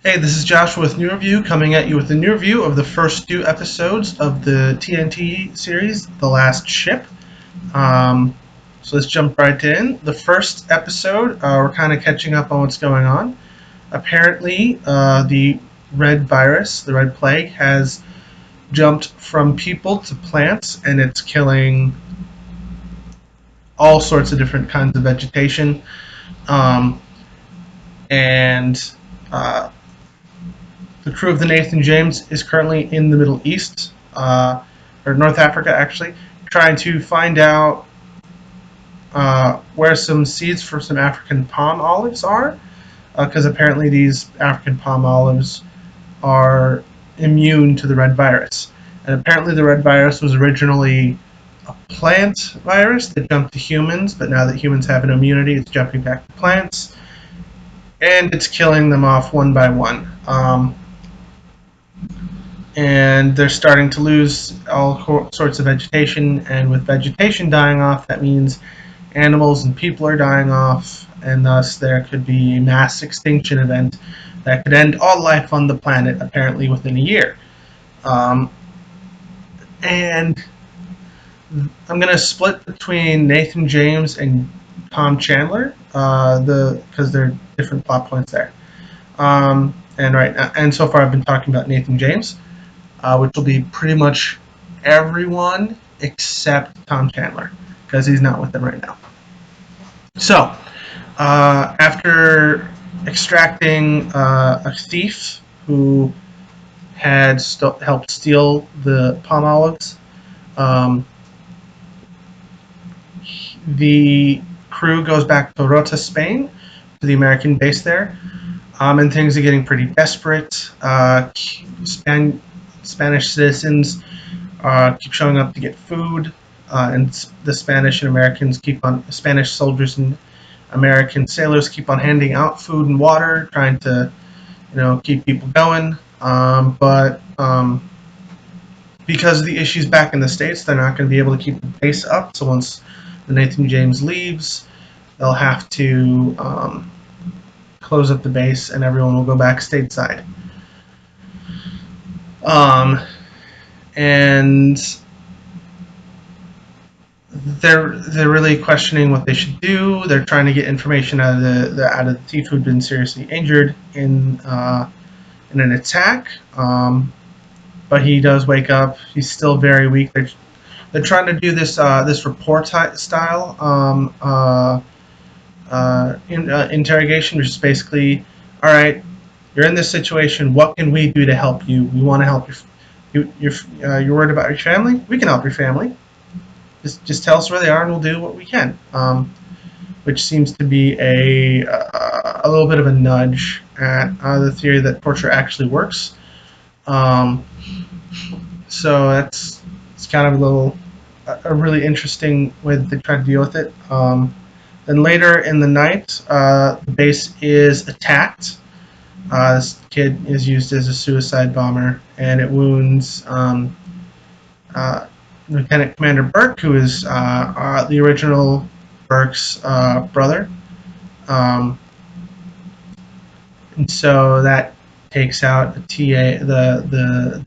Hey, this is Joshua with New Review, coming at you with a new review of the first two episodes of the TNT series, The Last Ship. Um, so let's jump right in. The first episode, we're kind of catching up on what's going on. Apparently, the red virus, the red plague, has jumped from people to plants, and it's killing all sorts of different kinds of vegetation. Um, and uh, The crew of the Nathan James is currently in the Middle East, or North Africa actually, trying to find out where some seeds for some African palm olives are, because apparently these African palm olives are immune to the red virus. And apparently the red virus was originally a plant virus that jumped to humans, but now that humans have an immunity, it's jumping back to plants, and it's killing them off one by one. And they're starting to lose all sorts of vegetation. And with vegetation dying off, that means animals and people are dying off, and thus there could be a mass extinction event that could end all life on the planet apparently within a year. Um, and I'm gonna split between Nathan James and Tom Chandler, because they're different plot points there. And right now, and so far I've been talking about Nathan James, which will be pretty much everyone except Tom Chandler, because he's not with them right now. So, after extracting a thief who had helped steal the palm olives, um, the crew goes back to Rota, Spain, to the American base there, and things are getting pretty desperate. Spanish citizens keep showing up to get food, and the Spanish and Americans keep on Spanish soldiers and American sailors keep on handing out food and water, trying to keep people going. But because of the issues back in the states, they're not going to be able to keep the base up. So once the Nathan James leaves, they'll have to close up the base, and everyone will go back stateside. Um, and they're really questioning what they should do. They're trying to get information out of the thief who'd been seriously injured in an attack. But he does wake up. He's still very weak. They're trying to do this report style interrogation, which is basically, all right, you're in this situation. What can we do to help you? We want to help you. You're worried about your family. We can help your family. Just tell us where they are, and we'll do what we can. Which seems to be a little bit of a nudge at the theory that torture actually works. Um, so it's kind of a really interesting way that they try to deal with it. Then later in the night, the base is attacked. This kid is used as a suicide bomber, and it wounds uh, Lieutenant Commander Burke, who is the original Burke's brother. Um, and so that takes out the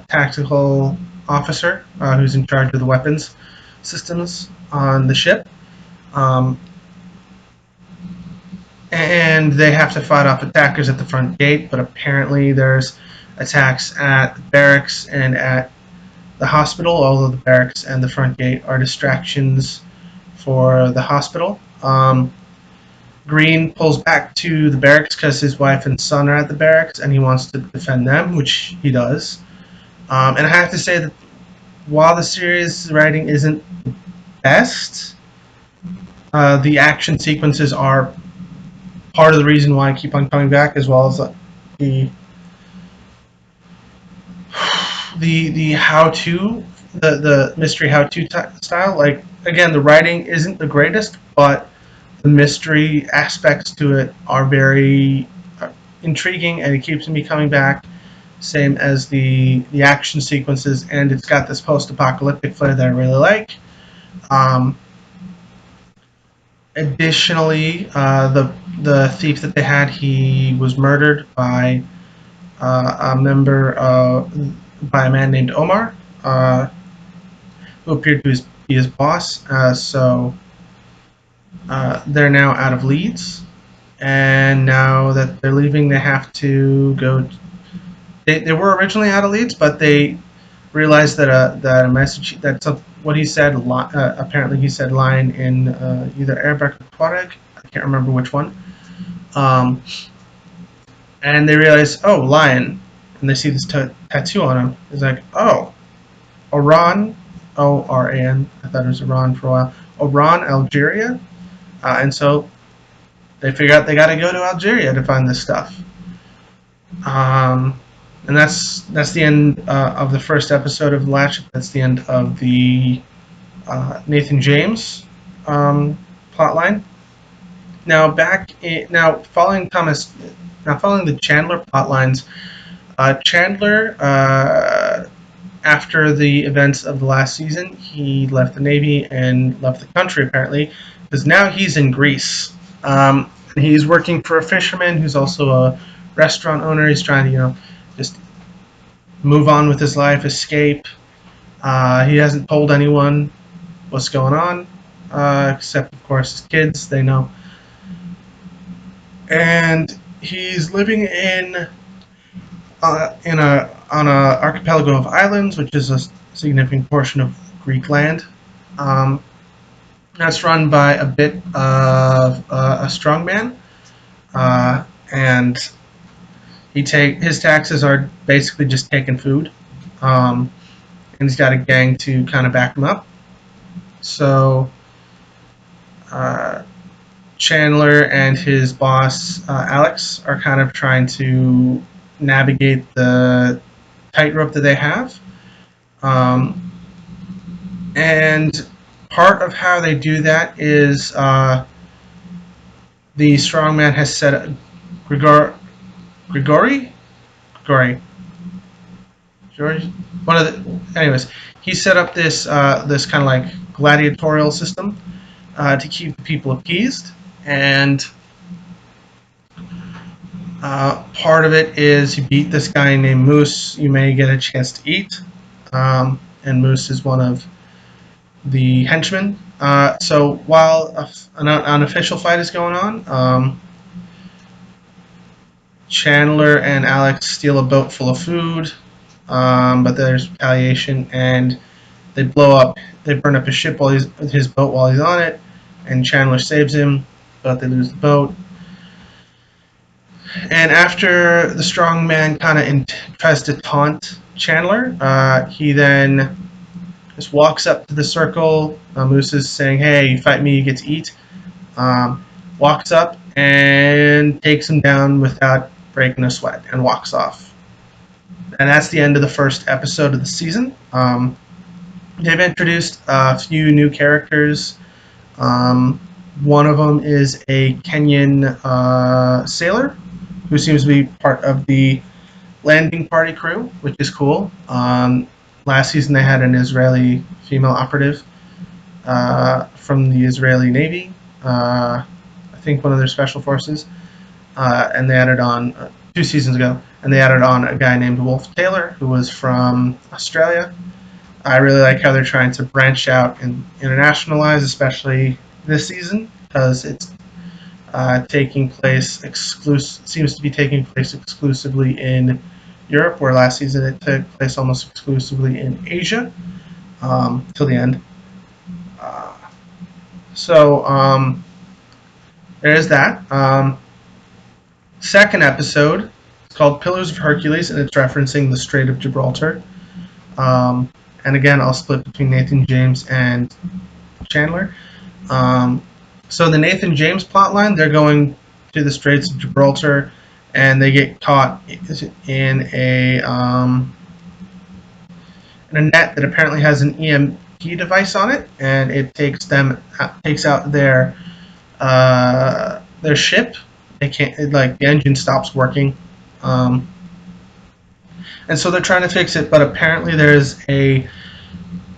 tactical officer who's in charge of the weapons systems on the ship. Um, and they have to fight off attackers at the front gate, but apparently there's attacks at the barracks and at the hospital, although the barracks and the front gate are distractions for the hospital. Green pulls back to the barracks because his wife and son are at the barracks, and he wants to defend them, which he does. And I have to say that while the series writing isn't best, the action sequences are part of the reason why I keep on coming back, as well as the the how to the mystery how to style. Like again, the writing isn't the greatest, but the mystery aspects to it are very intriguing, and it keeps me coming back. Same as the action sequences, and it's got this post-apocalyptic flair that I really like. Um, Additionally, the thief that they had, he was murdered by a member by a man named Omar, who appeared to be his boss. So they're now out of leads, and now that they're leaving, they have to go. They were originally out of leads, but they realized that a message that what he said apparently he said line in either Arabic or Tuareg. I can't remember which one. Um, and they realize, oh, lion, and they see this tattoo on him. It's like, oh, Oran, Oran. I thought it was Iran for a while. Oran, Algeria, and so they figure out they got to go to Algeria to find this stuff. Um, and that's the end of the first episode of Latch. That's the end of the Nathan James plotline. Now following the Chandler plotlines. Chandler, after the events of the last season, he left the Navy and left the country apparently, because now he's in Greece. And he's working for a fisherman who's also a restaurant owner. He's trying to, just move on with his life, escape. He hasn't told anyone what's going on, except of course his kids. They know, and he's living in a on a archipelago of islands, which is a significant portion of Greek land. Um, that's run by a bit of a strongman, and his taxes are basically just taking food, and he's got a gang to kind of back him up. So uh, Chandler and his boss Alex are kind of trying to navigate the tightrope that they have. Um, and part of how they do that is the strongman has set Grigor, Grigori, Grigori, George, one of the. Anyways, he set up this kind of like gladiatorial system to keep the people appeased, and part of it is you beat this guy named Moose, you may get a chance to eat, and Moose is one of the henchmen. So while an unofficial fight is going on, Chandler and Alex steal a boat full of food, but there's retaliation, and they blow up. They burn up his ship his boat while he's on it, and Chandler saves him, but they lose the boat. And after the strong man kind of tries to taunt Chandler, he then just walks up to the circle. Moose is saying, "Hey, you fight me, you get to eat." Walks up and takes him down without breaking a sweat, and walks off. And that's the end of the first episode of the season. They've introduced a few new characters. Um, One of them is a Kenyan sailor who seems to be part of the landing party crew, which is cool. Last season they had an Israeli female operative from the Israeli Navy, I think one of their special forces, and they added on 2 seasons ago, and they added on a guy named Wolf Taylor who was from Australia. I really like how they're trying to branch out and internationalize, especially this season, because it's taking place seems to be taking place exclusively in Europe, where last season it took place almost exclusively in Asia till the end. Uh, so there is that. Second episode, it's called Pillars of Hercules, and it's referencing the Strait of Gibraltar. Um, and again, I'll split between Nathan James and Chandler. Um, so the Nathan James plotline, they're going to the Straits of Gibraltar, and they get caught in a net that apparently has an EMP device on it, and it takes out their ship. They can't, like, the engine stops working, um, and so they're trying to fix it. But apparently, there's a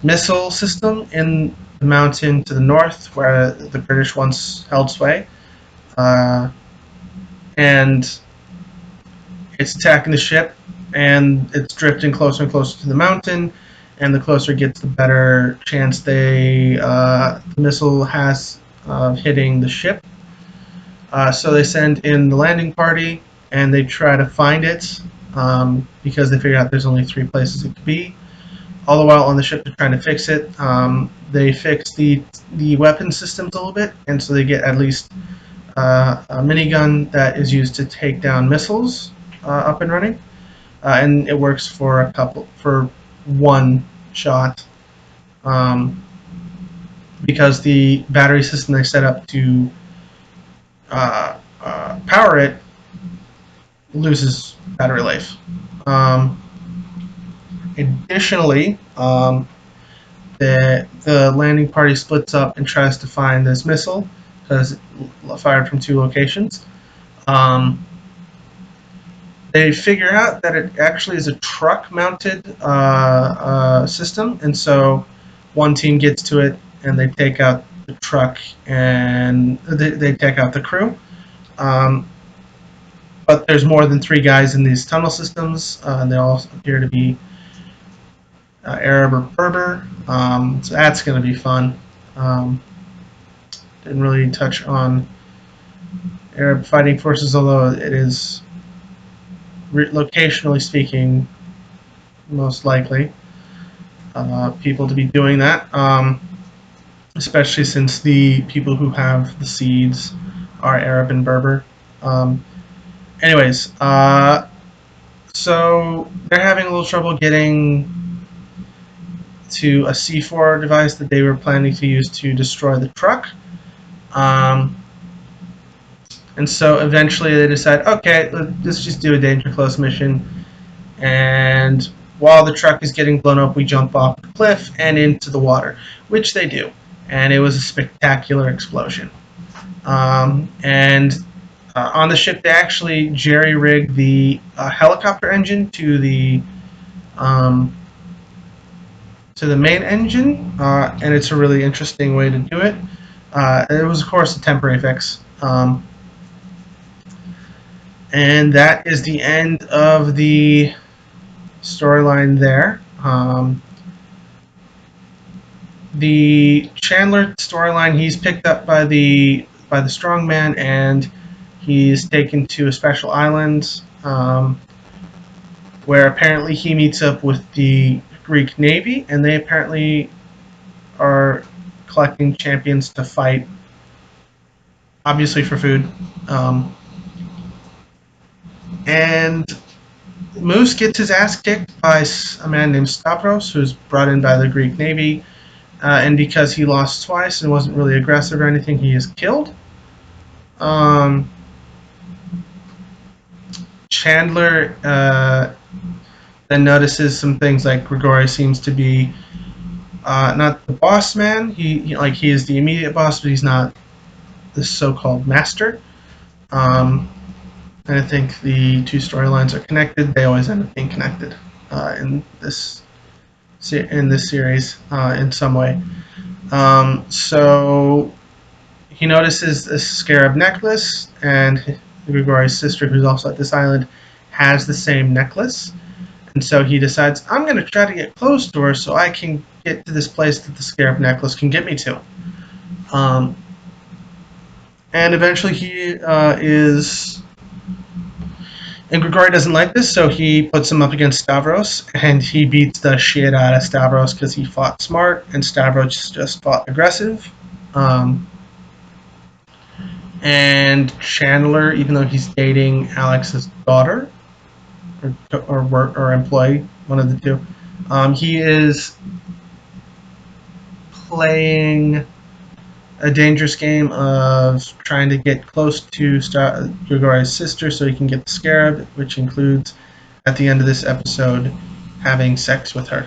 missile system in the mountain to the north where the British once held sway, uh, and it's attacking the ship, and it's drifting closer and closer to the mountain. And the closer it gets, the better chance the missile has of hitting the ship. So they send in the landing party, and they try to find it because they figure out there's only 3 places it could be. All the while on the ship, they're trying to fix it. They fix the weapon systems a little bit, and so they get at least a minigun that is used to take down missiles up and running, and it works for one shot, um, because the battery system they set up to power it loses battery life. Um, Additionally, the landing party splits up and tries to find this missile because it fired from 2 locations. Um, they figure out that it actually is a truck-mounted system, and so one team gets to it and they take out the truck and they take out the crew. Um, but there's more than 3 guys in these tunnel systems, and they all appear to be Arab or Berber. So that's going to be fun. Um, didn't really touch on Arab fighting forces, although it is locationally speaking most likely people to be doing that, especially since the people who have the seeds are Arab and Berber. Anyways, so they're having a little trouble getting to a C4 device that they were planning to use to destroy the truck. And so eventually they decide, okay, let's just do a danger close mission. And while the truck is getting blown up, we jump off the cliff and into the water, which they do. And it was a spectacular explosion. And on the ship, they actually jerry-rigged the helicopter engine um, to the main engine, and it's a really interesting way to do it. It was, of course, a temporary fix. And that is the end of the storyline there. The Chandler storyline, he's picked up by the strongman, and he's taken to a special island where apparently he meets up with the Greek Navy, and they apparently are collecting champions to fight, obviously for food. And Moose gets his ass kicked by a man named Stavros, who's brought in by the Greek Navy, and because he lost twice and wasn't really aggressive or anything, he is killed. Chandler then notices some things like Grigori seems to be not the boss man. He is the immediate boss, but he's not the so-called master. And I think the 2 storylines are connected. They always end up being connected in this series in some way. So he notices a scarab necklace, and Grigori's sister, who's also at this island, has the same necklace. And so he decides, I'm going to try to get close to her so I can get to this place that the scarab necklace can get me to. And eventually he is... And Grigori doesn't like this, so he puts him up against Stavros, and he beats the shit out of Stavros because he fought smart, and Stavros just fought aggressive. And Chandler, even though he's dating Alex's daughter, or employee, one of the two, he is playing a dangerous game of trying to get close to Grigori's sister so he can get the scarab, which includes, at the end of this episode, having sex with her.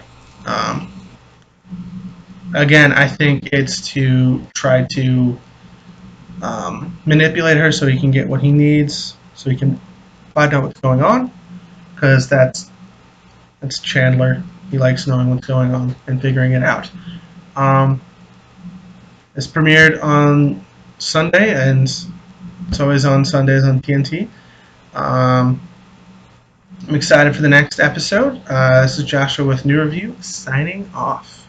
Again, I think it's to try to manipulate her so he can get what he needs, so he can find out what's going on, because that's Chandler. He likes knowing what's going on and figuring it out. This premiered on Sunday, and it's always on Sundays on TNT. Um, I'm excited for the next episode. This is Joshua with New Review, signing off.